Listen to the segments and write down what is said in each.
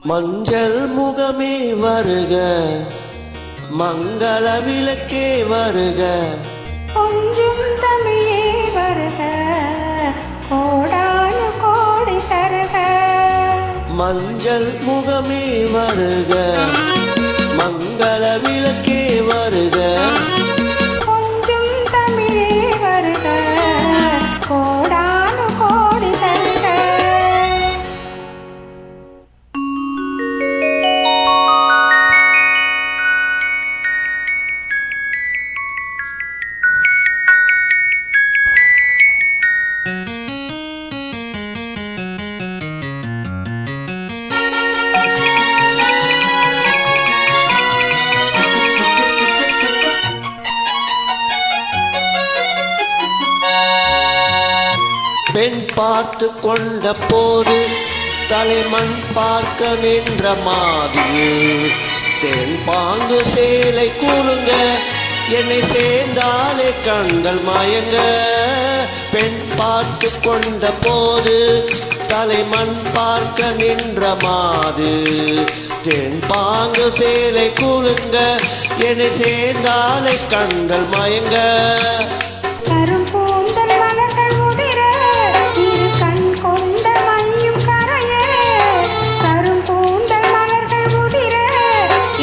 மஞ்சள் முகமே வருக, மங்கள விளக்கே வருக, கொஞ்சம் தமிழே வருக, கோடானு கோடி தருக. மஞ்சள் முகமே வருக, மங்கள விளக்கே வருக, கொஞ்சம் தமிழே வருக, கோடானு கோடி தருக. பெண் பார்த்து கொண்ட போது தலைமண் பார்க்க நின்ற மாதியில் தென் பாங்கு சேலை கூறுங்க, என்னை சேர்ந்தாலே கண்கள் மயங்க. பெண் பார்த்து கொண்ட போது தலைமண் பார்க்க நின்ற மாது தென் பாங்கு சேலை கூறுங்க, என்னை சேர்ந்தாலே கண்கள் மயங்க. கரும் கூந்தல் மலர்கள் உதிர, இரு கண் கொண்ட மணியும் கரைய. கரும் கூந்தல் மலர்கள் உதிர,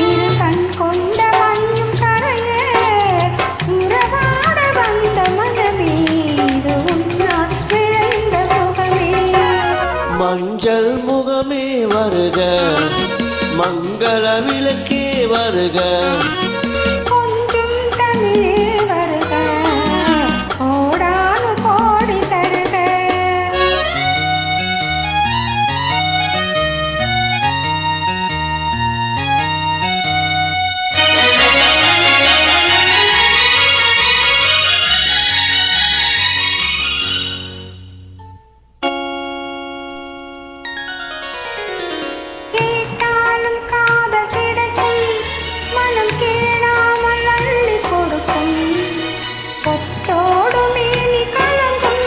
இரு கண் கொண்ட மணியும் கரைய. உறவாட வந்த மனமே, இது உன்னால் விளைந்த சுகமே. மஞ்சள் முகமே வருக, மங்கள விளக்கே வருக, கொஞ்சம் தமிழே வருக, கோடானு கோடி தருக. கேட்டாலும் காதல் கிடைக்கும், மனம் கேளாமல் அள்ளி கொடுக்கும். பொட்டோடு மேனி கலங்கும்,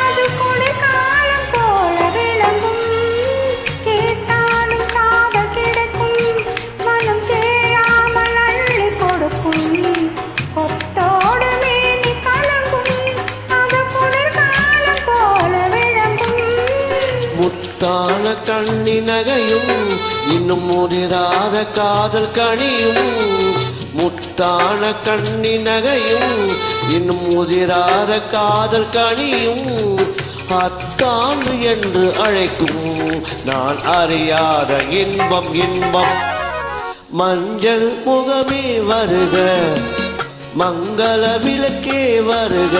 அது குளிர்காலம் போல விளங்கும். கேட்டாலும் காதல் கிடைக்கும், மனம் கேளாமல் அள்ளி கொடுக்கும். பொட்டோடு மேனி கலங்கும், அது குளிர்காலம் போல விளங்கும். முத்தான கண்ணி நகையும் இன்னும் முதிராத காதல் கனியும். முத்தான கண்ணி நகையும் இன்னும் முதிராத காதல் கனியும். அத்தாண்டு என்று அழைக்கும் நான் அறியாத இன்பம் இன்பம். மஞ்சள் முகமே வருக, மங்கள விளக்கே வருக,